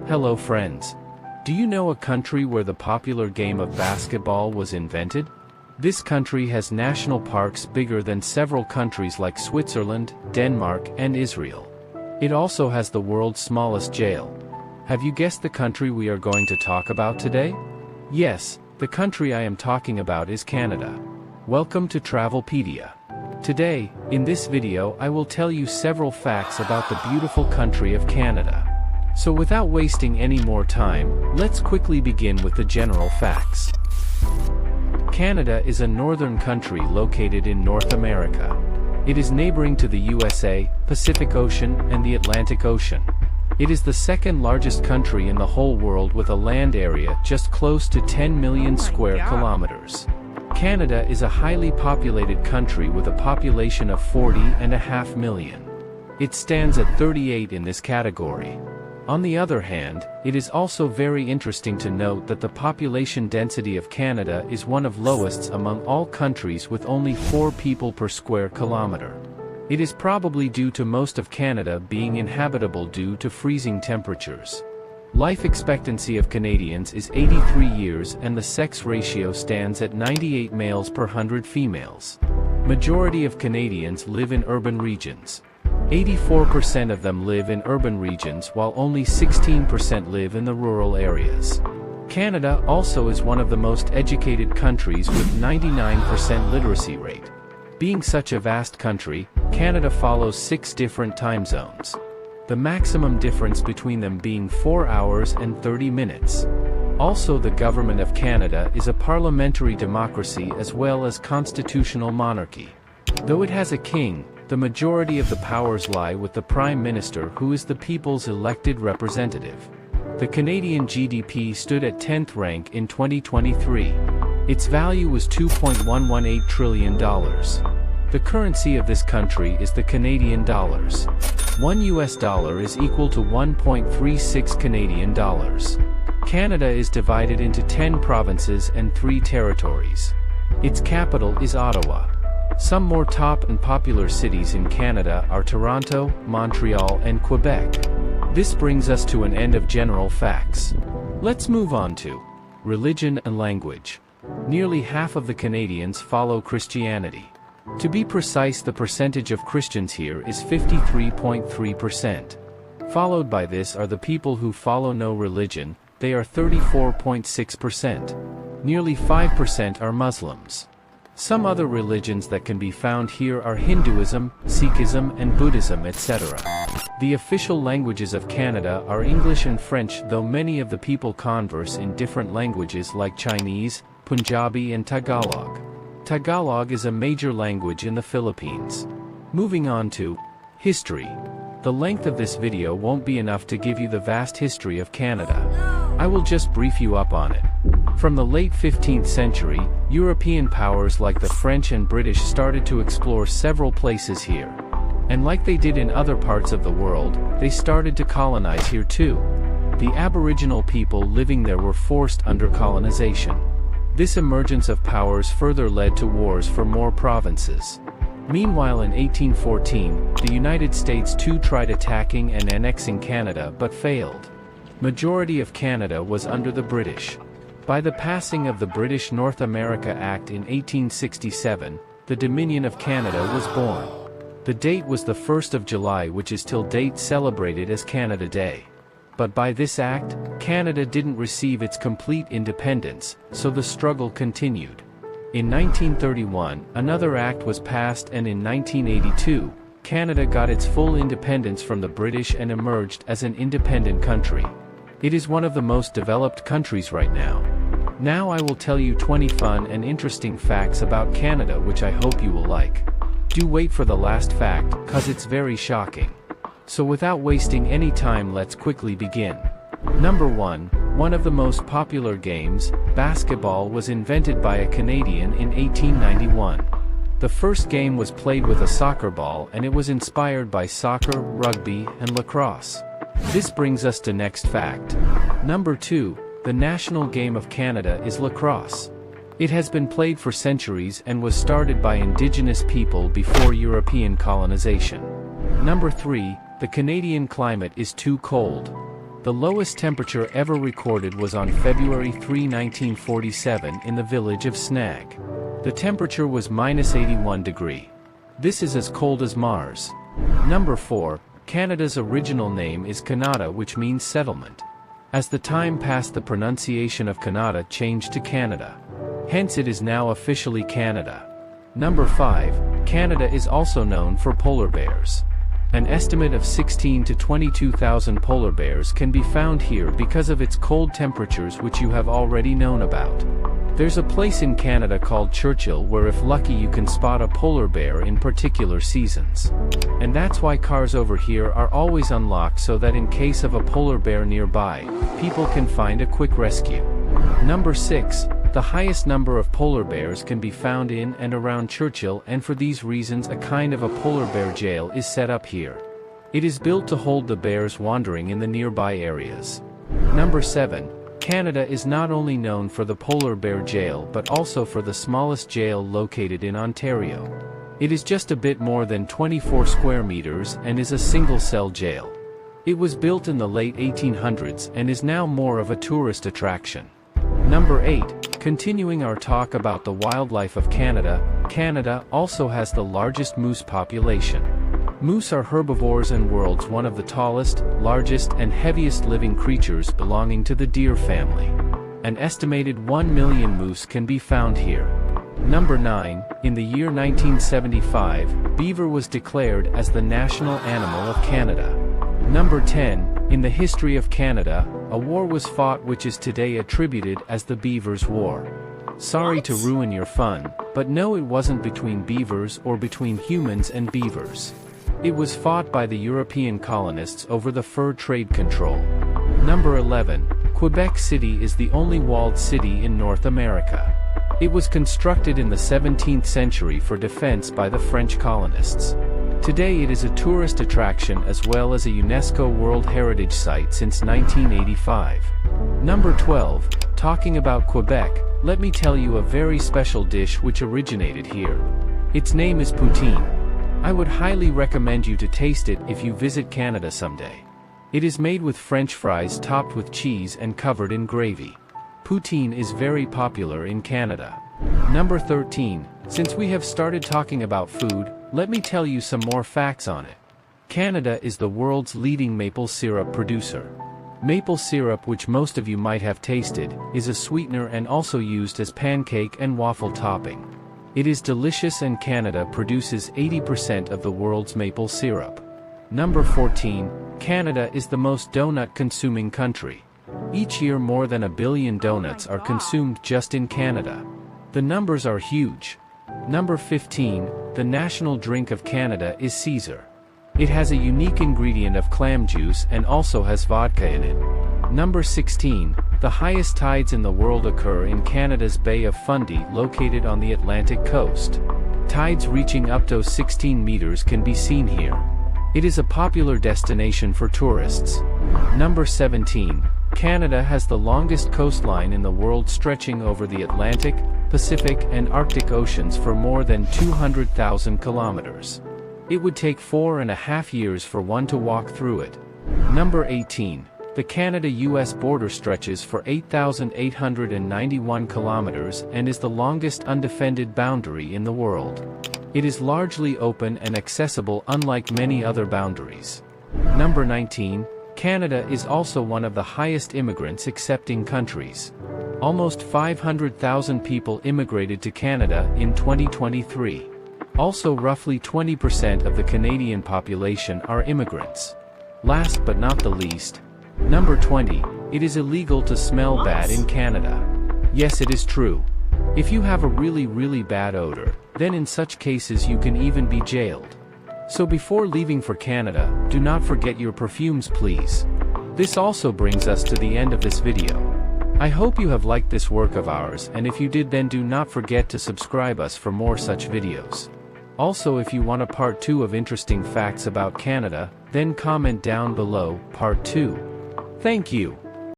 Hello friends. Do you know a country where the popular game of basketball was invented? This country has national parks bigger than several countries like Switzerland, Denmark, and Israel. It also has the world's smallest jail. Have you guessed the country we are going to talk about today? Yes, the country I am talking about is Canada. Welcome to Travelpedia. Today, in this video I will tell you several facts about the beautiful country of Canada. So without wasting any more time, let's quickly begin with the general facts. Canada is a northern country located in North America. It is neighboring to the USA, Pacific Ocean, and the Atlantic Ocean. It is the second largest country in the whole world with a land area just close to 10 million square kilometers. Canada is a highly populated country with a population of 40.5 million. It stands at 38 in this category. On the other hand, it is also very interesting to note that the population density of Canada is one of lowest among all countries with only 4 people per square kilometer. It is probably due to most of Canada being inhabitable due to freezing temperatures. Life expectancy of Canadians is 83 years and the sex ratio stands at 98 males per 100 females. Majority of Canadians live in urban regions. 84% of them live in urban regions while only 16% live in the rural areas. Canada also is one of the most educated countries with 99% literacy rate. Being such a vast country, Canada follows 6 different time zones. The maximum difference between them being 4 hours and 30 minutes. Also, the government of Canada is a parliamentary democracy as well as constitutional monarchy. Though it has a king, the majority of the powers lie with the Prime Minister, who is the people's elected representative. The Canadian GDP stood at 10th rank in 2023. Its value was $2.118 trillion. The currency of this country is the Canadian dollars. $1 is equal to 1.36 Canadian dollars. Canada is divided into 10 provinces and 3 territories. Its capital is Ottawa. Some more top and popular cities in Canada are Toronto, Montreal, and Quebec. This brings us to an end of general facts. Let's move on to religion and language. Nearly half of the Canadians follow Christianity. To be precise, the percentage of Christians here is 53.3%. Followed by this are the people who follow no religion, they are 34.6%. Nearly 5% are Muslims. Some other religions that can be found here are Hinduism, Sikhism, and Buddhism, etc. The official languages of Canada are English and French, though many of the people converse in different languages like Chinese, Punjabi, and Tagalog. Tagalog is a major language in the Philippines. Moving on to history. The length of this video won't be enough to give you the vast history of Canada. I will just brief you up on it. From the late 15th century, European powers like the French and British started to explore several places here. And like they did in other parts of the world, they started to colonize here too. The Aboriginal people living there were forced under colonization. This emergence of powers further led to wars for more provinces. Meanwhile, in 1814, the United States too tried attacking and annexing Canada but failed. Majority of Canada was under the British. By the passing of the British North America Act in 1867, the Dominion of Canada was born. The date was the 1st of July, which is till date celebrated as Canada Day. But by this act, Canada didn't receive its complete independence, so the struggle continued. In 1931, another act was passed, and in 1982, Canada got its full independence from the British and emerged as an independent country. It is one of the most developed countries right now. Now I will tell you 20 fun and interesting facts about Canada which I hope you will like. Do wait for the last fact, cause it's very shocking. So without wasting any time, let's quickly begin. Number 1, one of the most popular games, basketball, was invented by a Canadian in 1891. The first game was played with a soccer ball and it was inspired by soccer, rugby, and lacrosse. This brings us to next fact. Number 2, the national game of Canada is lacrosse. It has been played for centuries and was started by Indigenous people before European colonization. Number 3, the Canadian climate is too cold. The lowest temperature ever recorded was on February 3, 1947 in the village of Snag. The temperature was -81 degrees. This is as cold as Mars. Number 4. Canada's original name is Canada, which means settlement. As the time passed, the pronunciation of Canada changed to Canada. Hence it is now officially Canada. Number 5. Canada is also known for polar bears. An estimate of 16 to 22,000 polar bears can be found here because of its cold temperatures, which you have already known about. There's a place in Canada called Churchill where, if lucky, you can spot a polar bear in particular seasons. And that's why cars over here are always unlocked, so that in case of a polar bear nearby, people can find a quick rescue. Number 6. The highest number of polar bears can be found in and around Churchill, and for these reasons a kind of a polar bear jail is set up here. It is built to hold the bears wandering in the nearby areas. Number 7. Canada is not only known for the polar bear jail but also for the smallest jail located in Ontario. It is just a bit more than 24 square meters and is a single-cell jail. It was built in the late 1800s and is now more of a tourist attraction. Number 8. Continuing our talk about the wildlife of Canada, Canada also has the largest moose population. Moose are herbivores and world's one of the tallest, largest and heaviest living creatures belonging to the deer family. An estimated 1 million moose can be found here. Number 9. In the year 1975, beaver was declared as the national animal of Canada. Number 10. In the history of Canada, a war was fought which is today attributed as the Beavers' War. Sorry to ruin your fun, but no, it wasn't between beavers or between humans and beavers. It was fought by the European colonists over the fur trade control. Number 11. Quebec City is the only walled city in North America. It was constructed in the 17th century for defense by the French colonists. Today it is a tourist attraction as well as a UNESCO World Heritage Site since 1985. Number 12. Talking about Quebec, let me tell you a very special dish which originated here. Its name is poutine. I would highly recommend you to taste it if you visit Canada someday. It is made with French fries topped with cheese and covered in gravy. Poutine is very popular in Canada. Number 13. Since we have started talking about food, let me tell you some more facts on it. Canada is the world's leading maple syrup producer. Maple syrup, which most of you might have tasted, is a sweetener and also used as pancake and waffle topping. It is delicious, and Canada produces 80% of the world's maple syrup. Number 14. Canada is the most donut-consuming country. Each year more than 1 billion donuts are consumed just in Canada. The numbers are huge. Number 15. The national drink of Canada is Caesar. It has a unique ingredient of clam juice and also has vodka in it. Number 16. The highest tides in the world occur in Canada's Bay of Fundy, located on the Atlantic coast. Tides reaching up to 16 meters can be seen here. It is a popular destination for tourists. Number 17. Canada has the longest coastline in the world, stretching over the Atlantic, Pacific and Arctic Oceans for more than 200,000 kilometers. It would take 4.5 years for one to walk through it. Number 18. The Canada-US border stretches for 8,891 kilometers and is the longest undefended boundary in the world. It is largely open and accessible, unlike many other boundaries. Number 19. Canada is also one of the highest immigrants accepting countries. Almost 500,000 people immigrated to Canada in 2023. Also, roughly 20% of the Canadian population are immigrants. Last but not the least, number 20, it is illegal to smell bad in Canada. Yes, it is true. If you have a really bad odor, then in such cases you can even be jailed. So before leaving for Canada, do not forget your perfumes, please. This also brings us to the end of this video. I hope you have liked this work of ours, and if you did, then do not forget to subscribe us for more such videos. Also, if you want a part 2 of interesting facts about Canada, then comment down below, part 2. Thank you.